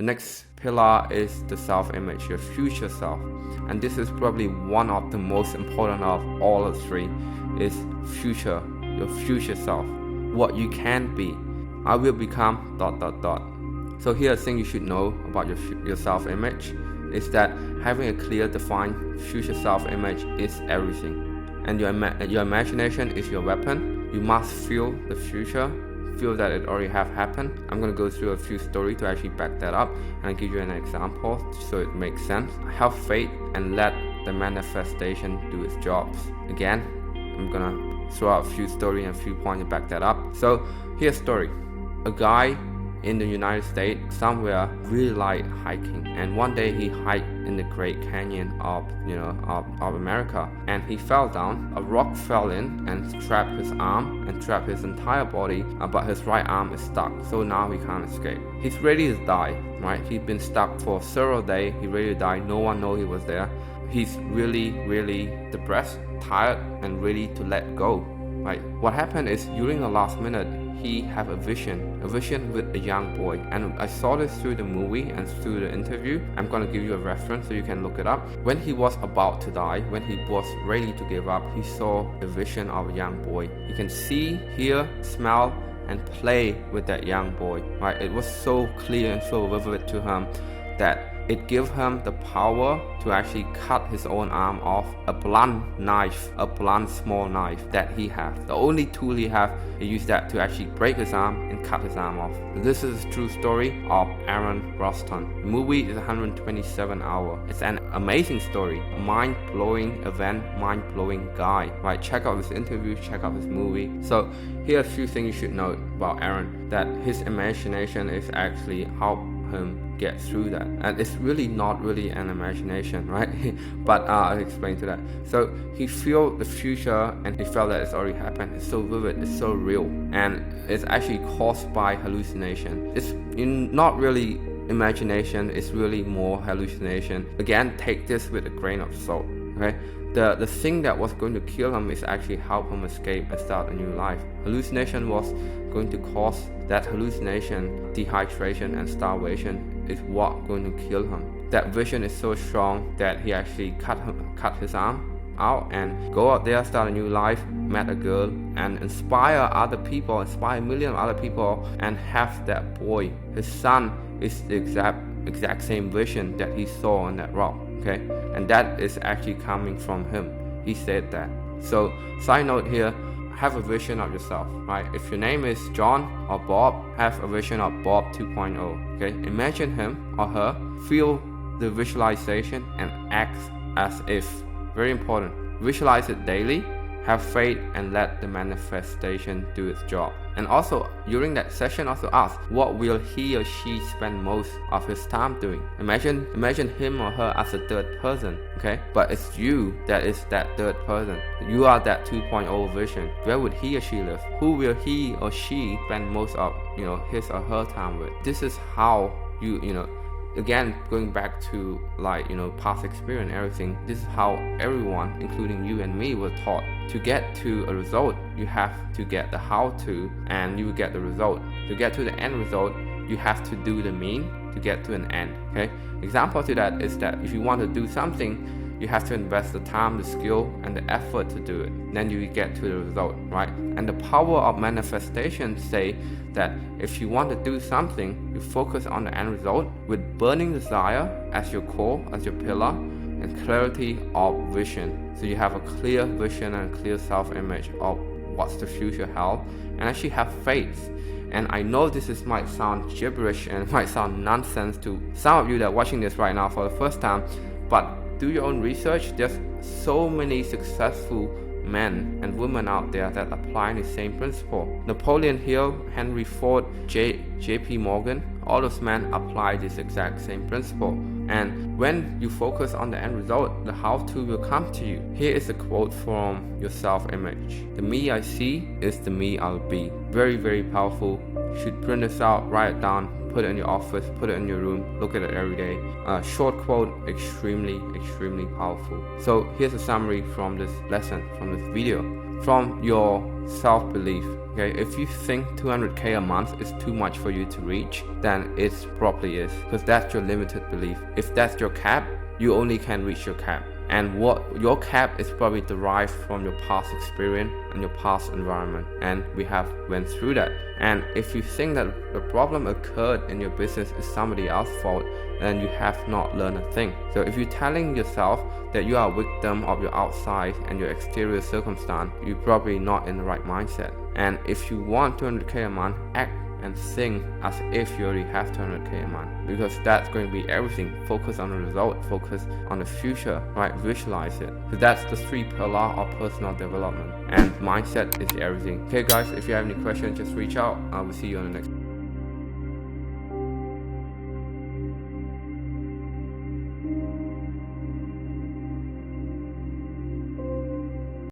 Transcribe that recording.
The next pillar is the self-image, your future self. And this is probably one of the most important of all the three, is future, your future self, what you can be. I will become ... So here, a thing you should know about your self-image is that having a clear, defined future self-image is everything. And your imagination is your weapon. You must feel the future, feel that it already have happened. I'm going to go through a few stories to actually back that up and give you an example so it makes sense. Have faith and let the manifestation do its jobs. Again, I'm going to throw out a few stories and a few points to back that up. So here's a story. A guy in the United States somewhere really like hiking, and one day he hiked in the Great Canyon of America, and he fell down. A rock fell in and trapped his arm and trapped his entire body, but his right arm is stuck, so now he can't escape. He's ready to die, right? He's been stuck for several days. He's ready to die. No one knows he was there. He's really depressed, tired, and ready to let go. Right? What happened is, during the last minute, he had a vision with a young boy. And I saw this through the movie and through the interview. I'm going to give you a reference so you can look it up. When he was about to die, when he was ready to give up, he saw the vision of a young boy. He can see, hear, smell, and play with that young boy. Right? It was so clear and so vivid to him that it gave him the power to actually cut his own arm off. A blunt knife, a blunt small knife that he had. The only tool he had, he used that to actually break his arm and cut his arm off. This is a true story of Aaron Roston. The movie is 127 hours. It's an amazing story, mind-blowing event, mind-blowing guy. Right? Check out his interview, check out his movie. So here are a few things you should know about Aaron. That his imagination is actually help him get through that, and it's really not really an imagination, right? But I'll explain to that. So he felt the future and he felt that it's already happened. It's so vivid, it's so real, and it's actually caused by hallucination. It's not really imagination, it's really more hallucination. Again, take this with a grain of salt, okay? The thing that was going to kill him is actually help him escape and start a new life. Hallucination was going to cause that hallucination, dehydration and starvation is what going to kill him. That vision is so strong that he actually cut his arm out and go out there, start a new life, met a girl, and inspire other people, inspire a million other people, and have that boy. His son is the exact same vision that he saw on that rock. Okay, and that is actually coming from him. He said that. So, side note here, have a vision of yourself, right? If your name is John or Bob, have a vision of Bob 2.0. Okay, imagine him or her, feel the visualization, and act as if. Very important. Visualize it daily. Have faith and let the manifestation do its job. And also, during that session, also ask, what will he or she spend most of his time doing? Imagine him or her as a third person, okay? But it's you that is that third person. You are that 2.0 vision. Where would he or she live? Who will he or she spend most of, his or her time with? This is how again, going back to past experience and everything, this is how everyone, including you and me, were taught. To get to a result, you have to get the how-to, and you will get the result. To get to the end result, you have to do the mean to get to an end. Okay? Example to that is that if you want to do something, you have to invest the time, the skill, and the effort to do it. Then you get to the result, right? And the power of manifestation say that if you want to do something, you focus on the end result with burning desire as your core, as your pillar, and clarity of vision. So you have a clear vision and a clear self-image of what's the future held, and actually have faith. And I know this might sound gibberish and might sound nonsense to some of you that are watching this right now for the first time, but do your own research. There's so many successful men and women out there that apply the same principle. Napoleon Hill, Henry Ford, J.P. Morgan, all those men apply this exact same principle. And when you focus on the end result, the how-to will come to you. Here is a quote from your self-image. The me I see is the me I'll be. Very, very powerful. You should print this out, write it down, put it in your office, put it in your room, look at it every day. Short quote, extremely powerful. So here's a summary from this lesson, from this video. from your self-belief. Okay, if you think 200k a month is too much for you to reach, then it probably is, because that's your limited belief. If that's your cap, you only can reach your cap. And what your cap is probably derived from your past experience and your past environment, and we have went through that. And if you think that the problem occurred in your business is somebody else's fault, then you have not learned a thing. So if you're telling yourself that you are a victim of your outside and your exterior circumstance, you're probably not in the right mindset. And if you want 200k a month, act and think as if you already have 200k a month, because that's going to be everything. Focus on the result, focus on the future, right? Visualize it. So that's the 3 pillars of personal development, and mindset is everything. Okay guys, if you have any questions, just reach out. I will see you on the next